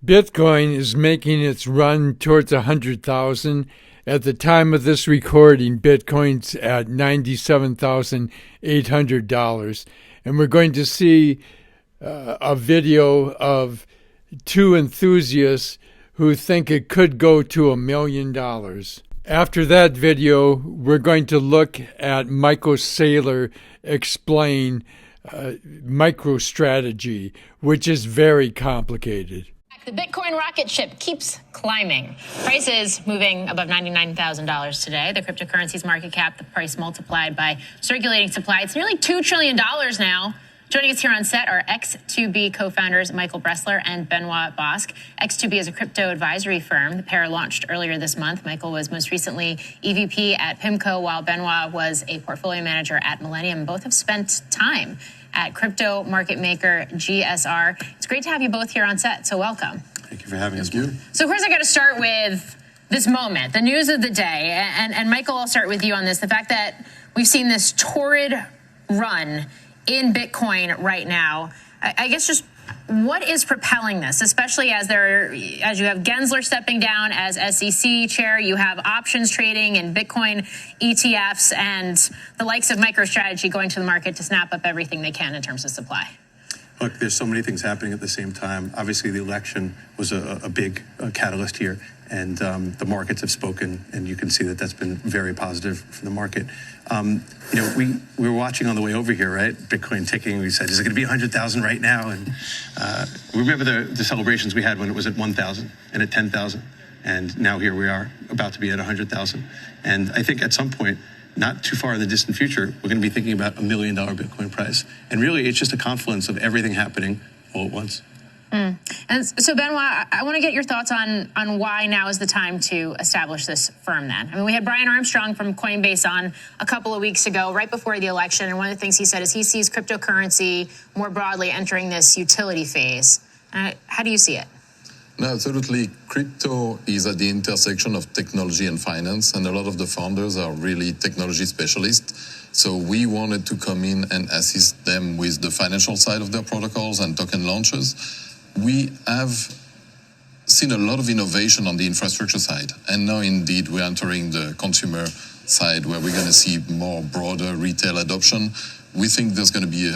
Bitcoin is making its run towards 100,000. At the time of this recording, Bitcoin's at $97,800. And we're going to see a video of two enthusiasts who think it could go to $1 million. After that video, we're going to look at Michael Saylor explain Microstrategy, which is very complicated. The Bitcoin rocket ship keeps climbing. Prices moving above $99,000 today. The cryptocurrency's market cap, the price multiplied by circulating supply. It's nearly $2 trillion now. Joining us here on set are X2B co-founders Michael Bressler and Benoit Bosque. X2B is a crypto advisory firm. The pair launched earlier this month. Michael was most recently EVP at PIMCO, while Benoit was a portfolio manager at Millennium. Both have spent time at crypto market maker GSR. It's great to have you both here on set, so welcome. Thank you for having us. Thank you. So first I got to start with this moment, the news of the day. And Michael, I'll start with you on this. The fact that we've seen this torrid run in Bitcoin right now, I guess just what is propelling this, especially as you have Gensler stepping down as SEC chair, you have options trading and Bitcoin ETFs, and the likes of MicroStrategy going to the market to snap up everything they can in terms of supply? Look, there's so many things happening at the same time. Obviously, the election was a big catalyst here, and the markets have spoken, and you can see that that's been very positive for the market. We were watching on the way over here, right? Bitcoin ticking. We said, is it going to be 100,000 right now? And we remember the celebrations we had when it was at 1,000 and at 10,000. And now here we are about to be at 100,000. And I think at some point, not too far in the distant future, we're going to be thinking about $1 million Bitcoin price. And really, it's just a confluence of everything happening all at once. And so, Benoit, I want to get your thoughts on why now is the time to establish this firm then. I mean, we had Brian Armstrong from Coinbase on a couple of weeks ago, right before the election, and one of the things he said is he sees cryptocurrency more broadly entering this utility phase. How do you see it? No, absolutely. Crypto is at the intersection of technology and finance, and a lot of the founders are really technology specialists. So we wanted to come in and assist them with the financial side of their protocols and token launches. We have seen a lot of innovation on the infrastructure side, and now indeed we're entering the consumer side where we're going to see more broader retail adoption. We think there's going to be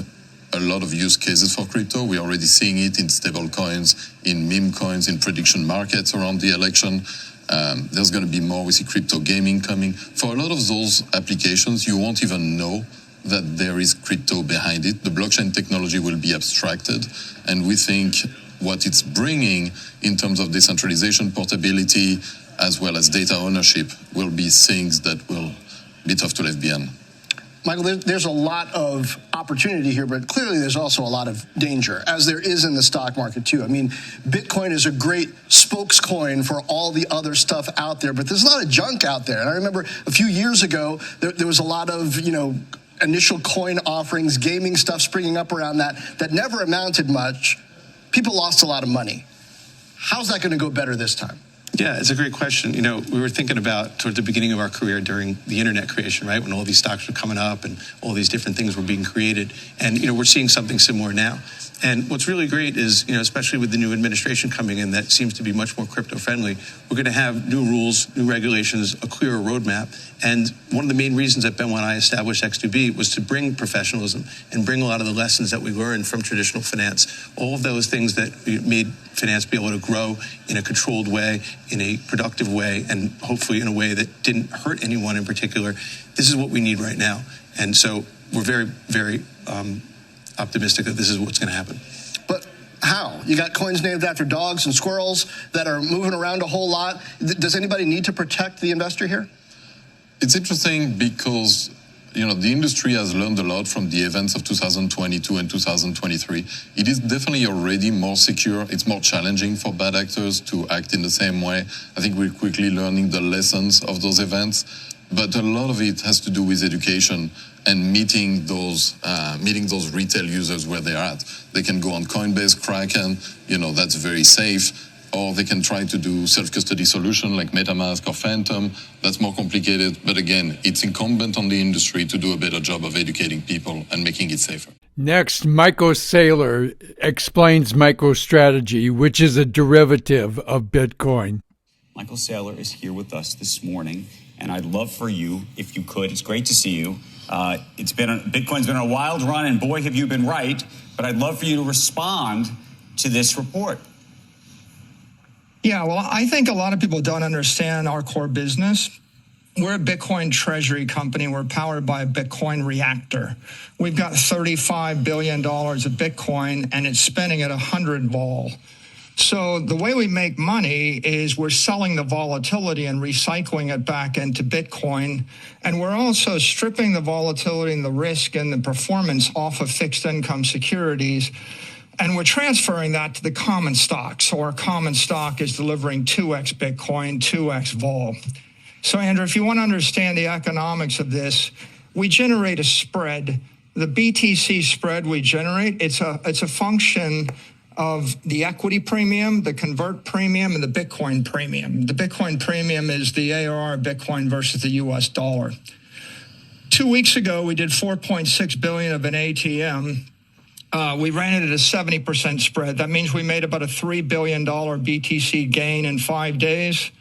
a lot of use cases for crypto. We're already seeing it in stable coins, in meme coins, in prediction markets around the election. There's going to be more. We see crypto gaming coming. For a lot of those applications, you won't even know that there is crypto behind it. The blockchain technology will be abstracted, and we think what it's bringing in terms of decentralization, portability, as well as data ownership will be things that will be tough to leave behind. Michael, there's a lot of opportunity here, but clearly there's also a lot of danger, as there is in the stock market too. I mean, Bitcoin is a great spokescoin for all the other stuff out there, but there's a lot of junk out there. And I remember a few years ago, there was a lot of, initial coin offerings, gaming stuff springing up around that never amounted much. People lost a lot of money. How's that going to go better this time? Yeah, it's a great question. We were thinking about toward the beginning of our career during the internet creation, right? When all these stocks were coming up and all these different things were being created. And, we're seeing something similar now. And what's really great is, especially with the new administration coming in that seems to be much more crypto friendly, we're going to have new rules, new regulations, a clearer roadmap. And one of the main reasons that Benoit and I established X2B was to bring professionalism and bring a lot of the lessons that we learned from traditional finance, all of those things that made finance be able to grow in a controlled way, in a productive way, and hopefully in a way that didn't hurt anyone in particular. This is what we need right now. And so we're very, very optimistic that this is what's going to happen. But how? You got coins named after dogs and squirrels that are moving around a whole lot. Does anybody need to protect the investor here? It's interesting because, the industry has learned a lot from the events of 2022 and 2023. It is definitely already more secure. It's more challenging for bad actors to act in the same way. I think we're quickly learning the lessons of those events. But a lot of it has to do with education and meeting those retail users where they're at. They can go on Coinbase, Kraken, that's very safe. Or they can try to do self-custody solution like MetaMask or Phantom. That's more complicated. But again, it's incumbent on the industry to do a better job of educating people and making it safer. Next, Michael Saylor explains MicroStrategy, which is a derivative of Bitcoin. Michael Saylor is here with us this morning, and I'd love for you, if you could, it's great to see you. Bitcoin's been on a wild run, and boy, have you been right, but I'd love for you to respond to this report. Yeah, well, I think a lot of people don't understand our core business. We're a Bitcoin treasury company. We're powered by a Bitcoin reactor. We've got $35 billion of Bitcoin, and it's spinning at 100 vol. So the way we make money is we're selling the volatility and recycling it back into Bitcoin. And we're also stripping the volatility and the risk and the performance off of fixed income securities. And we're transferring that to the common stock. So our common stock is delivering 2x Bitcoin, 2x vol. So, Andrew, if you want to understand the economics of this, we generate a spread. The BTC spread we generate, it's a function of the equity premium, the convert premium, and the Bitcoin premium. The Bitcoin premium is the ARR of Bitcoin versus the US dollar. 2 weeks ago, we did 4.6 billion of an ATM. We ran it at a 70% spread. That means we made about a $3 billion BTC gain in 5 days.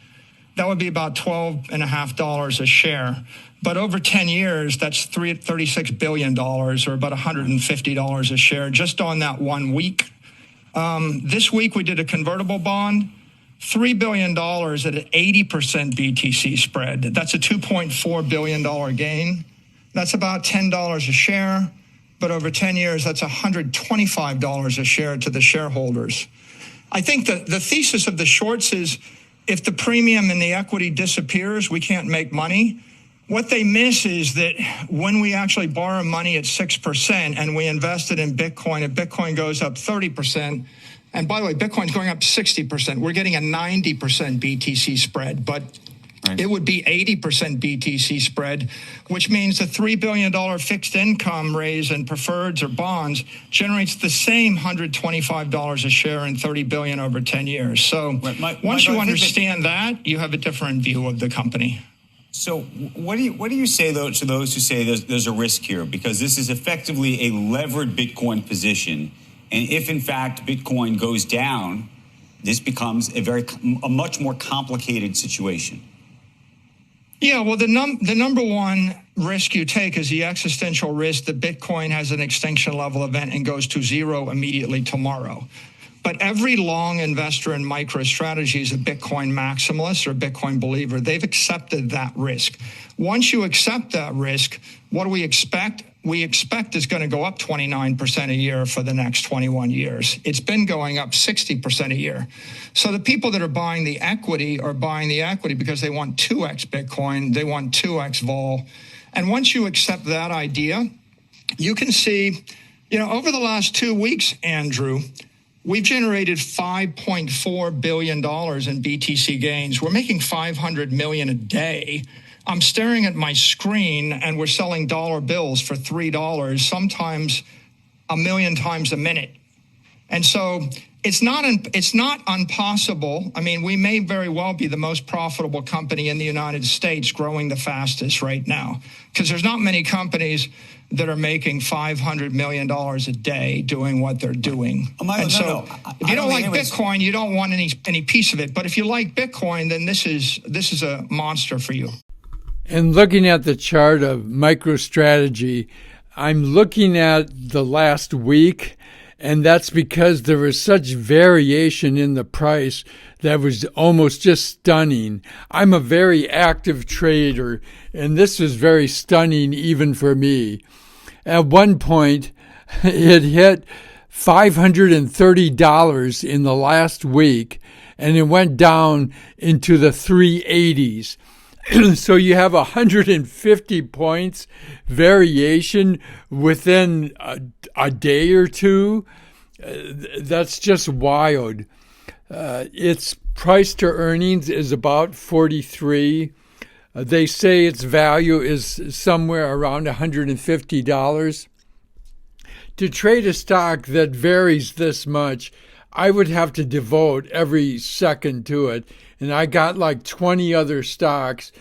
That would be about $12.50 a share. But over 10 years, that's $36 billion, or about $150 a share, just on that 1 week. This week, we did a convertible bond, $3 billion at an 80% BTC spread. That's a $2.4 billion gain. That's about $10 a share. But over 10 years, that's $125 a share to the shareholders. I think the thesis of the shorts is, if the premium in the equity disappears, we can't make money. What they miss is that when we actually borrow money at 6% and we invest it in Bitcoin, if Bitcoin goes up 30%, and by the way, Bitcoin's going up 60%, we're getting a 90% BTC spread, but it would be 80% BTC spread, which means the $3 billion fixed income raise in preferreds or bonds generates the same $125 a share and $30 billion over 10 years. So once you understand that, you have a different view of the company. So what do you say, though, to those who say there's a risk here? Because this is effectively a levered Bitcoin position. And if, in fact, Bitcoin goes down, this becomes a much more complicated situation. Yeah, well, the number one risk you take is the existential risk that Bitcoin has an extinction level event and goes to zero immediately tomorrow. But every long investor in MicroStrategy is a Bitcoin maximalist or Bitcoin believer. They've accepted that risk. Once you accept that risk, what do we expect? We expect it's going to go up 29% a year for the next 21 years. It's been going up 60% a year. So the people that are buying the equity are buying the equity because they want 2x Bitcoin, they want 2x vol. And once you accept that idea, you can see, over the last 2 weeks, Andrew, we've generated $5.4 billion in BTC gains. We're making $500 million a day. I'm staring at my screen, and we're selling dollar bills for $3, sometimes a million times a minute. And so it's not impossible. I mean, we may very well be the most profitable company in the United States, growing the fastest right now, because there's not many companies that are making $500 million a day doing what they're doing. If you don't like Bitcoin, you don't want any piece of it. But if you like Bitcoin, then this is a monster for you. And looking at the chart of MicroStrategy, I'm looking at the last week, and that's because there was such variation in the price that was almost just stunning. I'm a very active trader, and this was very stunning even for me. At one point, it hit $530 in the last week, and it went down into the 380s. So you have 150 points variation within a day or two. That's just wild. Its price to earnings is about 43. They say its value is somewhere around $150. To trade a stock that varies this much, I would have to devote every second to it. And I got like 20 other stocks.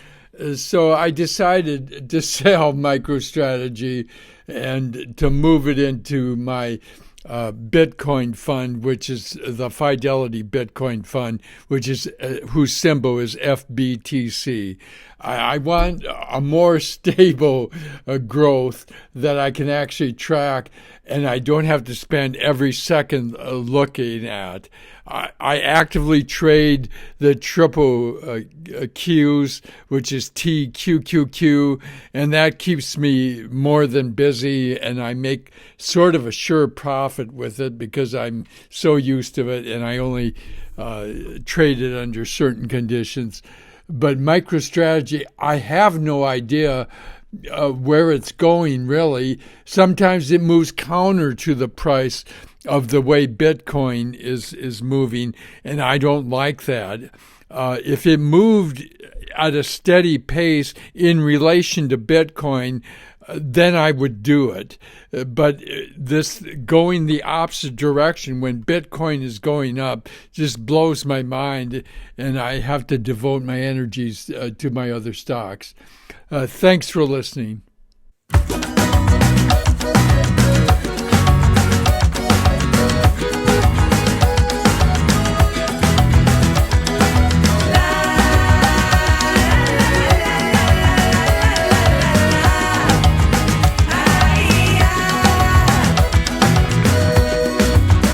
So I decided to sell MicroStrategy and to move it into my Bitcoin fund, which is the Fidelity Bitcoin Fund, which is whose symbol is FBTC. I want a more stable growth that I can actually track, and I don't have to spend every second looking at. I actively trade the triple Qs, which is TQQQ, and that keeps me more than busy, and I make sort of a sure profit with it because I'm so used to it, and I only trade it under certain conditions. But MicroStrategy, I have no idea where it's going, really. Sometimes it moves counter to the price of the way Bitcoin is moving, and I don't like that. If it moved at a steady pace in relation to Bitcoin, then I would do it. But this going the opposite direction when Bitcoin is going up just blows my mind, and I have to devote my energies to my other stocks. Thanks for listening.